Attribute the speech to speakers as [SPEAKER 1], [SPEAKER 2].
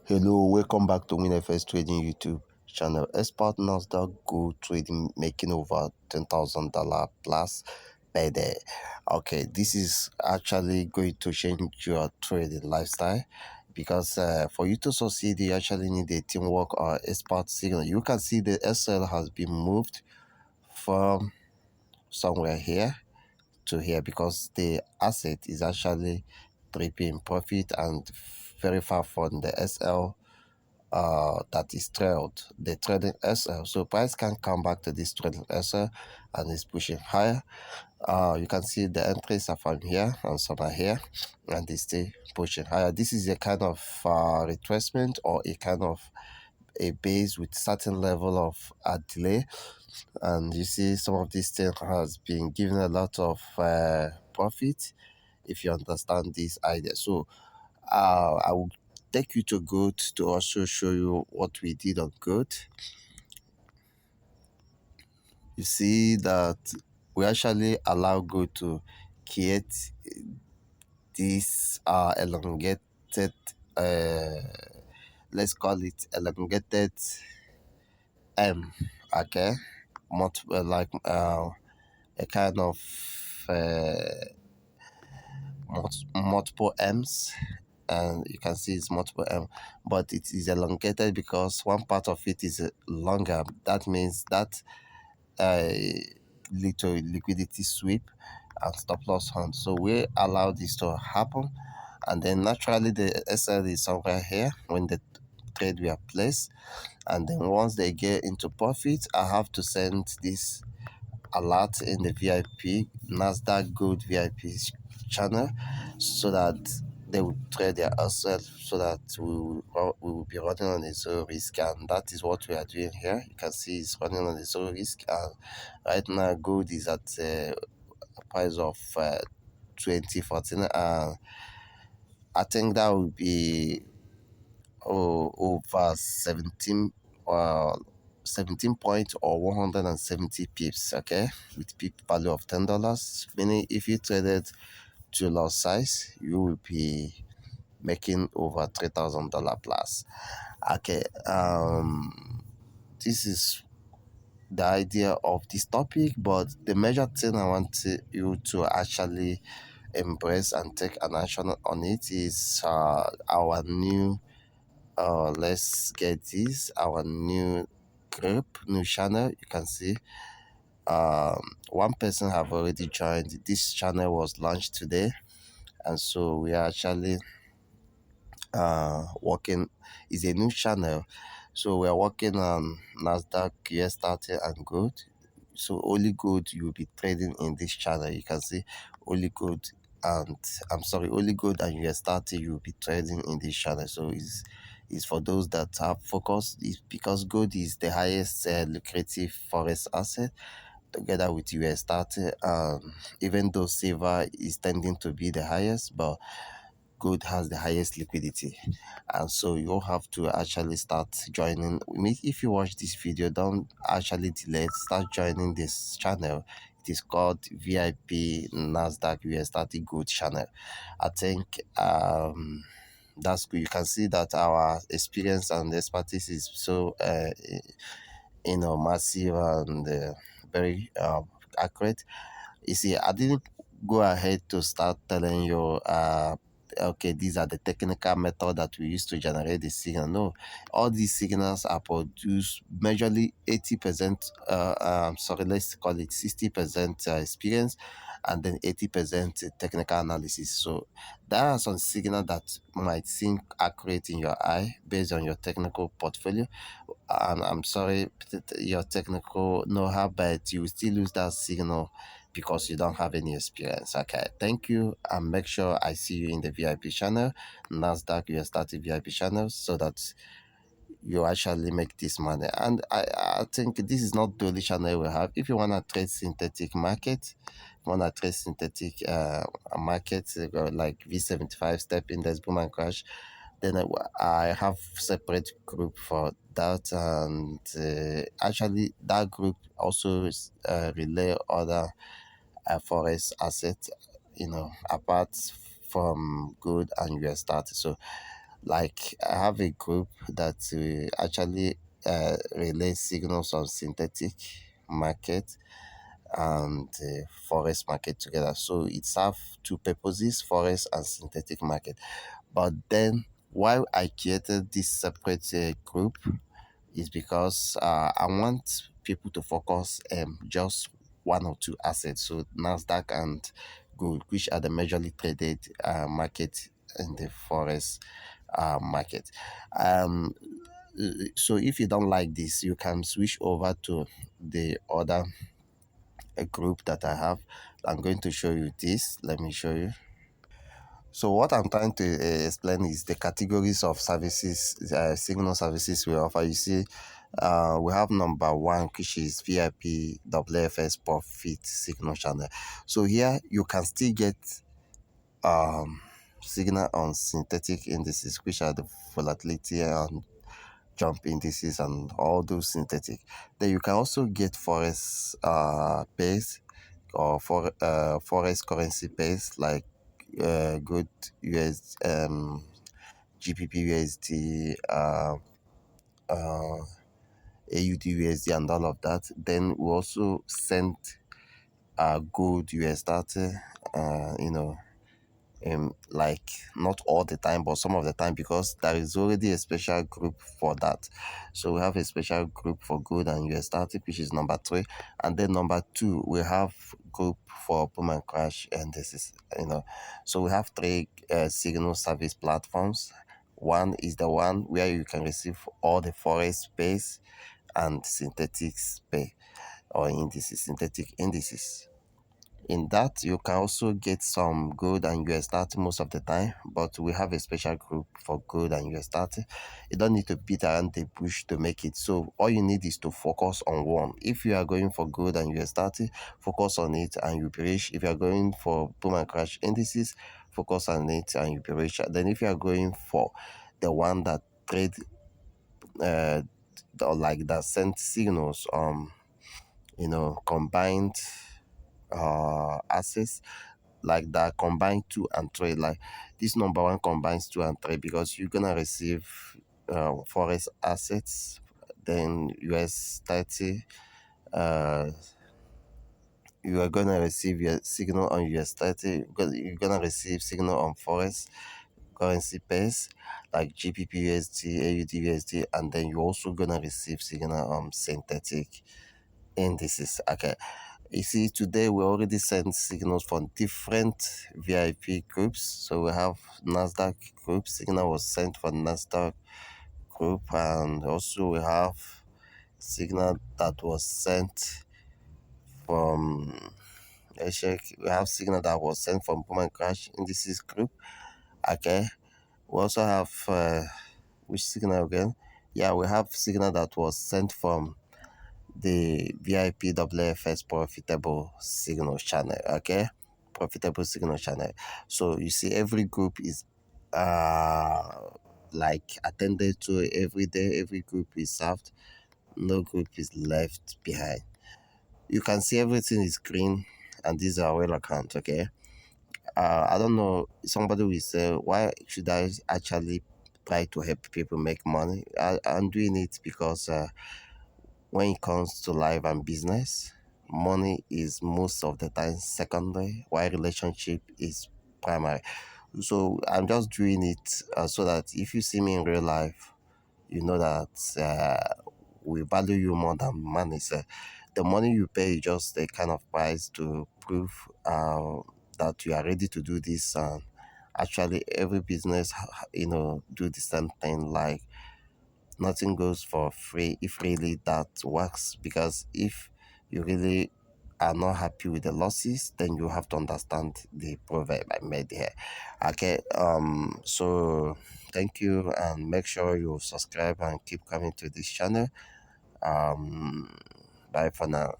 [SPEAKER 1] Hello, welcome back to WINFX Trading YouTube channel. Expert NASDAQ gold trading making over $10,000 plus per day. Okay, this is actually going to change your trading lifestyle because for you to succeed, you actually need a teamwork or expert signal. You can see the SL has been moved from somewhere here to here because the asset is actually tripping profit and very far from the SL that is trailed, the trading SL. So price can come back to this trading SL and is pushing higher. You can see the entries are from here and some are here and they stay pushing higher. This is a kind of retracement or a kind of a base with certain level of delay, and you see some of these things has been given a lot of profit if you understand this idea. So I will take you to gold to also show you what we did on gold. You see that we actually allow gold to create this elongated, let's call it elongated M, okay, like a kind of multiple M's, and you can see it's multiple M, but it is elongated because one part of it is longer. That means that lead to liquidity sweep and stop loss hunt. So we allow this to happen, and then naturally the SL is somewhere here when the trade we are placed, and then once they get into profit, I have to send this alert in the VIP NASDAQ Gold VIP channel so that they will trade their asset, so that we will be running on a zero risk, and that is what we are doing here. You can see it's running on a zero risk, and right now gold is at a price of 2014, and I think that will be over 17 point or 170 pips, okay, with pip value of $10, meaning if you traded to lot size, you will be making over $3,000 plus. Okay, this is the idea of this topic, but the major thing I want you to actually embrace and take an action on it is our new let's get this, our new group, new channel. You can see one person have already joined. This channel was launched today, and so we are actually working. Is a new channel, so we are working on NASDAQ, US30 and gold. So only gold you will be trading in this channel. You can see only gold, and only gold and US30 you will be trading in this channel. So it's for those that have focus. It's because gold is the highest lucrative forex asset together with US30. Even though silver is tending to be the highest, but gold has the highest liquidity, and so you have to actually start joining me. If you watch this video, don't actually delay, start joining this channel. It is called VIP NASDAQ US30 Gold channel. I think that's good. You can see that our experience and expertise is so massive and very accurate. You see, I didn't go ahead to start telling you okay, these are the technical method that we use to generate the signal. No, all these signals are produced majorly 80%, let's call it 60% experience, and then 80% technical analysis. So there are some signal that might seem accurate in your eye based on your technical portfolio, and I'm sorry, your technical know-how, but you will still lose that signal because you don't have any experience. Okay, thank you, and make sure I see you in the VIP channel, NASDAQ US30 VIP channel, so that you actually make this money. And I think this is not the only channel we have. If you want to trade synthetic market, market like V75 step index boom and crash, then I have separate group for that, and actually that group also relay other forex assets, apart from gold and US30. So Like I have a group that actually relays signals on synthetic market and forex market together. So it serves two purposes, forex and synthetic market. But then why I created this separate group is because I want people to focus just one or two assets. So NASDAQ and gold, which are the majorly traded market in the forex market. Um, so if you don't like this, you can switch over to the other group that I have. I'm going to show you this. Let me show you. So what I'm trying to explain is the categories of services, signal services we offer. You see, we have number one, which is VIP WFS profit signal channel. So here you can still get um, signal on synthetic indices, which are the volatility and jump indices and all those synthetic. Then you can also get forex pairs or forex currency pairs like good US GBP USD AUD USD and all of that. Then we also send gold USD like not all the time but some of the time, because there is already a special group for that. So we have a special group for gold and USD, which is number three. And then number two, we have group for boom and crash, and this is so we have three signal service platforms. One is the one where you can receive all the forex space and synthetic space or indices, synthetic indices. In that, you can also get some gold and USD most of the time, but we have a special group for gold and USD. You don't need to beat around the bush to make it. So all you need is to focus on one. If you are going for gold and USD, focus on it and you'll be rich. If you are going for boom and crash indices, focus on it and you'll be rich. Then if you are going for the one that trade uh or like that send signals combined assets, like that combine two and three, like this number one combines two and three, because you're gonna receive forex assets, then US 30, uh you are gonna receive your signal on US 30, because you're gonna receive signal on forex currency pairs like GBP USD, AUD USD, and then you're also gonna receive signal on synthetic indices. Okay, you see, today we already sent signals from different VIP groups. So we have NASDAQ group, signal was sent from NASDAQ group, and also we have signal that was sent from check. We have signal that was sent from Boom and Crash Indices group. Okay, we also have which signal again? Yeah, we have signal that was sent from the VIP WFS profitable signal channel. Okay, profitable signal channel. So you see, every group is like attended to every day. Every group is served. No group is left behind. You can see everything is green, and these are well account. Okay. I don't know. Somebody will say, why should I actually try to help people make money? I'm doing it because when it comes to life and business, money is most of the time secondary, while relationship is primary. So I'm just doing it so that if you see me in real life, you know that we value you more than money. So the money you pay is just a kind of price to prove that you are ready to do this. And actually, every business, do the same thing. Like nothing goes for free if really that works, because if you really are not happy with the losses, then you have to understand the proverb I made here. Okay, so thank you, and make sure you subscribe and keep coming to this channel. Bye for now.